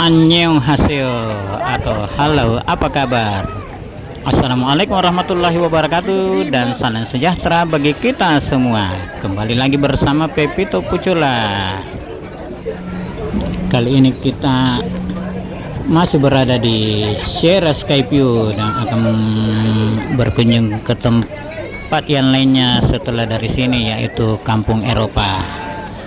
Annyeonghaseyo atau halo, apa kabar? Assalamualaikum warahmatullahi wabarakatuh dan salam sejahtera bagi kita semua. Kembali lagi bersama Pepito Pucula. Kali ini kita masih berada di Sierra Skyview dan akan berkunjung ke tempat yang lainnya setelah dari sini, yaitu Kampung Eropa.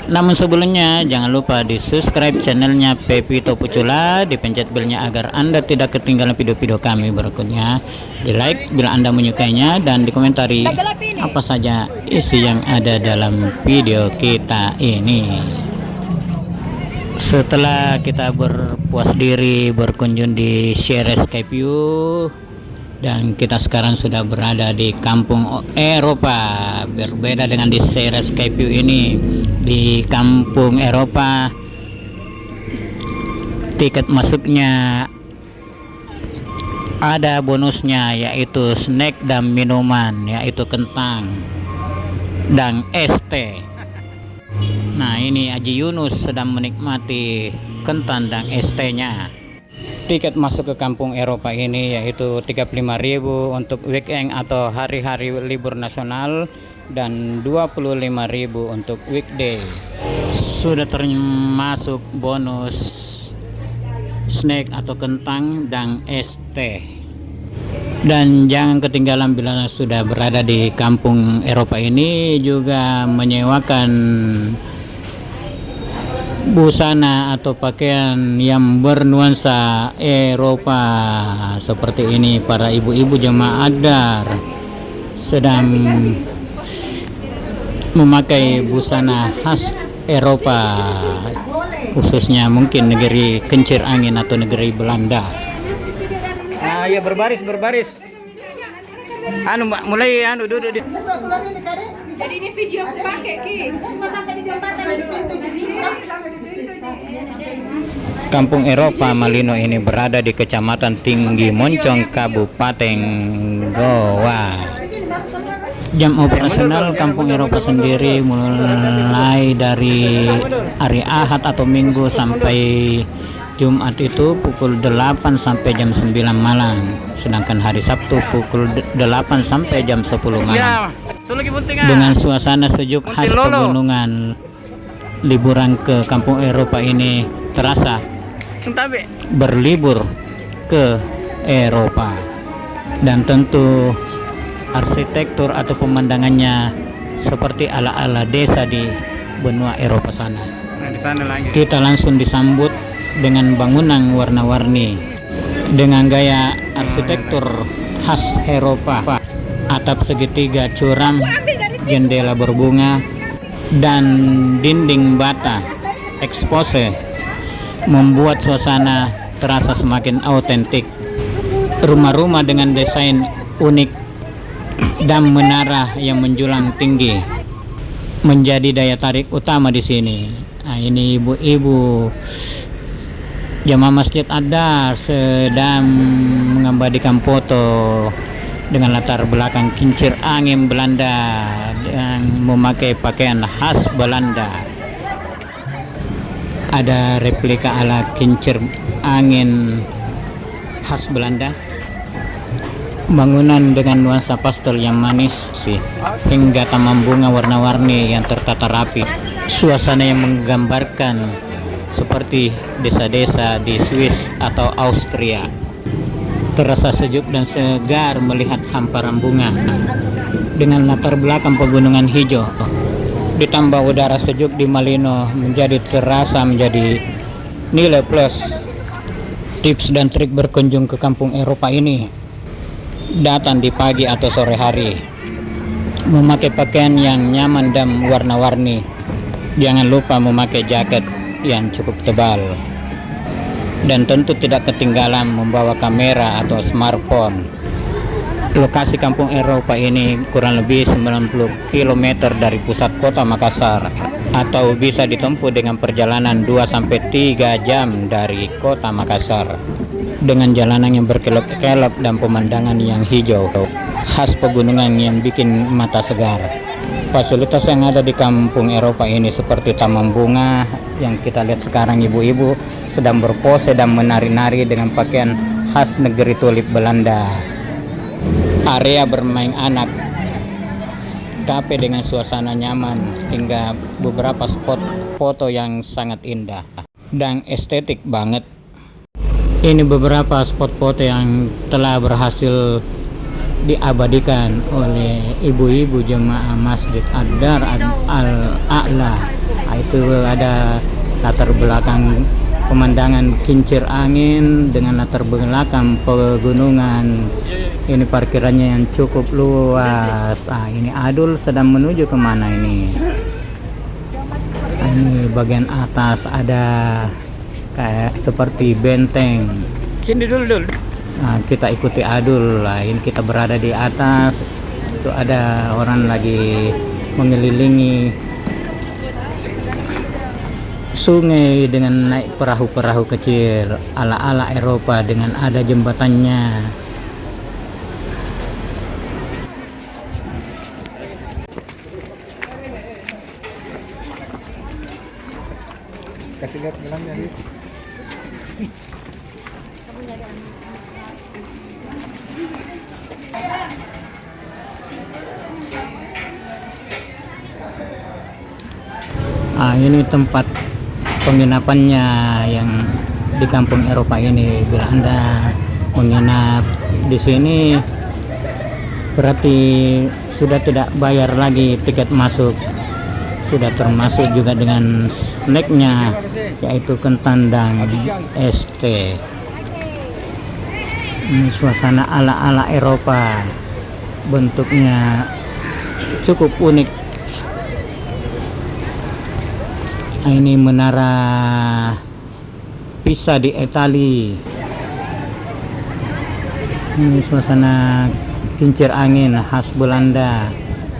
Namun sebelumnya jangan lupa di subscribe channelnya Pepito Pucula, dipencet belnya agar Anda tidak ketinggalan video-video kami berikutnya, di like bila Anda menyukainya, dan dikomentari apa saja isi yang ada dalam video kita ini. Setelah kita berpuas diri berkunjung di Sierra Skyview, dan kita sekarang sudah berada di Kampung Eropa. Berbeda dengan di Sierra Skyview ini, di Kampung Eropa tiket masuknya ada bonusnya, yaitu snack dan minuman, yaitu kentang dan es teh. Nah, ini Haji Yunus sedang menikmati kentang dan es tehnya. Tiket masuk ke Kampung Eropa ini yaitu 35.000 untuk weekend atau hari-hari libur nasional, dan 25.000 untuk weekday. Sudah termasuk bonus snack atau kentang dan es teh. Dan jangan ketinggalan bila sudah berada di Kampung Eropa ini juga menyewakan busana atau pakaian yang bernuansa Eropa seperti ini. Para ibu-ibu jemaah Adar sedang memakai busana khas Eropa, khususnya mungkin negeri kincir angin atau negeri Belanda. Ya, berbaris anu Mbak, mulai anu duduk di. Jadi ini video aku pakai Ki. Sampai di jembatan di pintu di sini. Kampung Eropa Malino ini berada di Kecamatan Tinggi Moncong, Kabupaten Goa. Jam operasional Kampung Eropa sendiri mulai dari hari Ahad atau Minggu sampai Jumat itu pukul 8 sampai jam 9 malam. Sedangkan hari Sabtu pukul 8 sampai jam 10 malam. Dengan suasana sejuk khas pegunungan, liburan ke Kampung Eropa ini terasa berlibur ke Eropa. Dan tentu arsitektur atau pemandangannya seperti ala-ala desa di benua Eropa sana. Kita langsung disambut dengan bangunan warna-warni dengan gaya arsitektur khas Eropa. Atap segitiga curam, jendela berbunga, dan dinding bata expose membuat suasana terasa semakin autentik. Rumah-rumah dengan desain unik dan menara yang menjulang tinggi menjadi daya tarik utama di sini. Nah, ini ibu-ibu jamaah Masjid Adar sedang mengabadikan foto dengan latar belakang kincir angin Belanda yang memakai pakaian khas Belanda. Ada replika ala kincir angin khas Belanda, bangunan dengan nuansa pastel yang manis, hingga taman bunga warna-warni yang tertata rapi. Suasana yang menggambarkan seperti desa-desa di Swiss atau Austria. Terasa sejuk dan segar melihat hamparan bunga dengan latar belakang pegunungan hijau. Ditambah udara sejuk di Malino terasa menjadi nilai plus. Tips dan trik berkunjung ke Kampung Eropa ini: datang di pagi atau sore hari, memakai pakaian yang nyaman dan warna-warni. Jangan lupa memakai jaket yang cukup tebal, dan tentu tidak ketinggalan membawa kamera atau smartphone. Lokasi Kampung Eropa ini kurang lebih 90 km dari pusat kota Makassar, atau bisa ditempuh dengan perjalanan 2-3 jam dari kota Makassar, dengan jalanan yang berkelok-kelok dan pemandangan yang hijau khas pegunungan yang bikin mata segar. Fasilitas yang ada di Kampung Eropa ini seperti taman bunga yang kita lihat sekarang, ibu-ibu sedang berpose dan menari-nari dengan pakaian khas negeri tulip Belanda. Area bermain anak, kafe dengan suasana nyaman, hingga beberapa spot foto yang sangat indah dan estetik banget. Ini beberapa spot foto yang telah berhasil diabadikan oleh ibu-ibu jemaah Masjid Ad-Dar Al-A'la. Itu ada latar belakang pemandangan kincir angin dengan latar belakang pegunungan. Ini parkirannya yang cukup luas. Ini Adul sedang menuju kemana ini? Ini bagian atas ada kayak seperti benteng. Sini dulu. Kita ikuti Adul. Ini kita berada di atas. Itu ada orang lagi mengelilingi sungai dengan naik perahu-perahu kecil ala-ala Eropa dengan ada jembatannya. Kasih lihat gelamnya nih. Ini tempat penginapannya yang di kampung Eropa ini. Bila Anda menginap di sini berarti sudah tidak bayar lagi tiket masuk, sudah termasuk juga dengan snacknya, yaitu kentang dan es teh. Ini suasana ala-ala Eropa, bentuknya cukup unik. Ini menara Pisa di Itali. Ini suasana kincir angin khas Belanda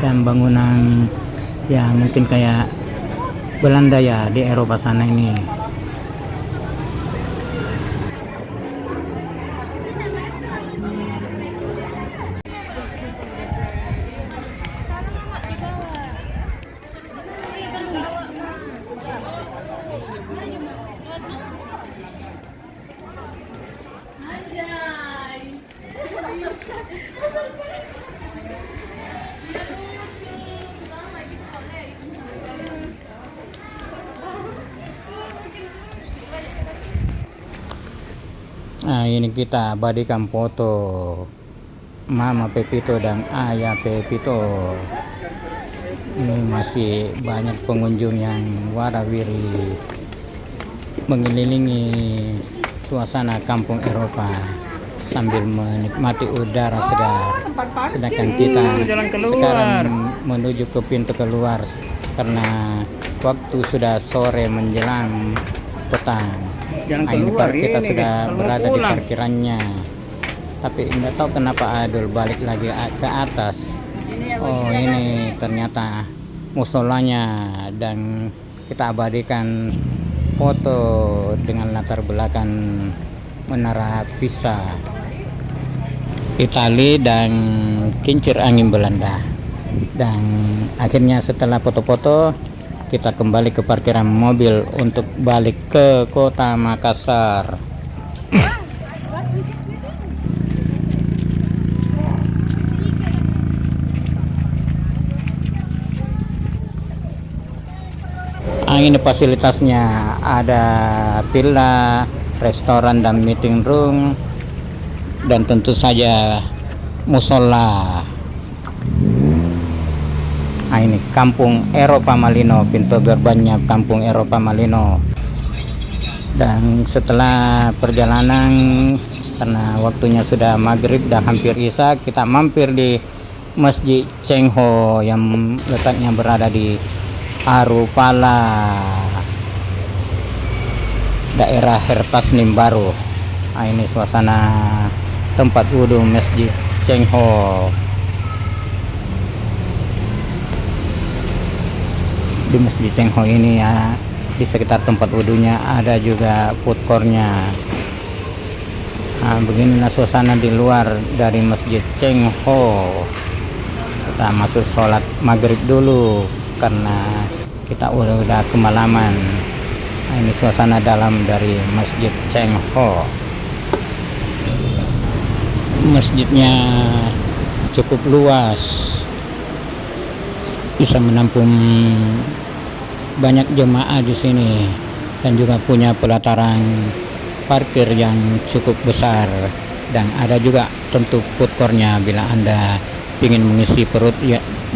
dan bangunan yang mungkin kayak Belanda ya di Eropa sana ini. Ini kita abadikan foto Mama Pepito dan Ayah Pepito. Ini masih banyak pengunjung yang warawiri mengelilingi suasana kampung Eropa sambil menikmati udara segar. Sedangkan kita sekarang menuju ke pintu keluar karena waktu sudah sore menjelang petang. Ini kita sudah berada di parkirannya, tapi nggak tahu kenapa Adul balik lagi ke atas. Oh, ini ternyata musolanya, dan kita abadikan foto dengan latar belakang menara Pisa Itali dan kincir angin Belanda. Dan akhirnya setelah foto-foto kita kembali ke parkiran mobil untuk balik ke kota Makassar. Ini fasilitasnya, ada villa, restoran dan meeting room, dan tentu saja musola. Ini kampung Eropa Malino, pintu gerbangnya kampung Eropa Malino. Dan setelah perjalanan, karena waktunya sudah maghrib dan hampir isya, kita mampir di Masjid Cheng Ho yang letaknya berada di Arupala, daerah Hertas Nimbaru. Ini suasana tempat wudhu Masjid Cheng Ho. Di Masjid Cheng Ho ini ya, di sekitar tempat wudhunya ada juga food court-nya. Beginilah suasana di luar dari Masjid Cheng Ho. Kita masuk sholat maghrib dulu karena kita udah kemalaman. Nah, ini suasana dalam dari Masjid Cheng Ho. Masjidnya cukup luas, bisa menampung banyak jemaah di sini, dan juga punya pelataran parkir yang cukup besar, dan ada juga tentu food court-nya bila Anda ingin mengisi perut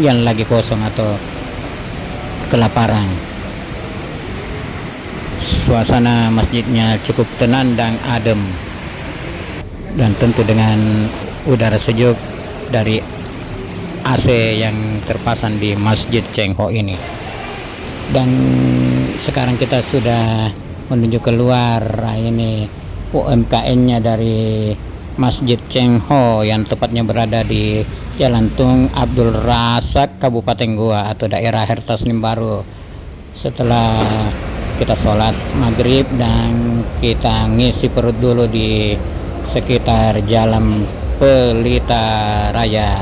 yang lagi kosong atau kelaparan. Suasana masjidnya cukup tenang dan adem, dan tentu dengan udara sejuk dari AC yang terpasang di Masjid Cheng Ho ini. Dan sekarang kita sudah menuju keluar. Ini UMKM-nya dari Masjid Cheng Ho yang tepatnya berada di Jalan Tung Abdul Razak, Kabupaten Goa atau daerah Hertaslim Baru. Setelah kita sholat maghrib dan kita ngisi perut dulu di sekitar Jalan Pelita Raya.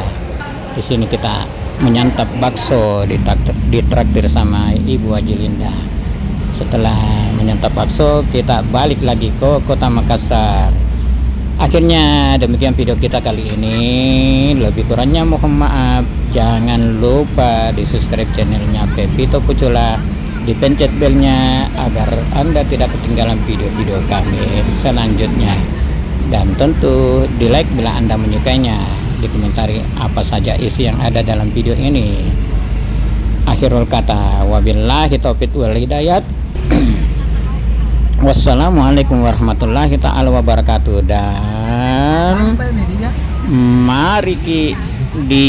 Di sini kita menyantap bakso ditraktir sama Ibu Haji Linda. Setelah menyantap bakso, kita balik lagi ke Kota Makassar. Akhirnya demikian video kita kali ini. Lebih kurangnya mohon maaf. Jangan lupa di subscribe channelnya Pepito Pucula, dipencet belnya agar Anda tidak ketinggalan video-video kami selanjutnya. Dan tentu di like bila Anda menyukainya, dikomentari apa saja isi yang ada dalam video ini. Akhirul kata, wabillahi taufiq wal hidayat. Wassalamualaikum warahmatullahi ta'ala wabarakatuh. Dan mari di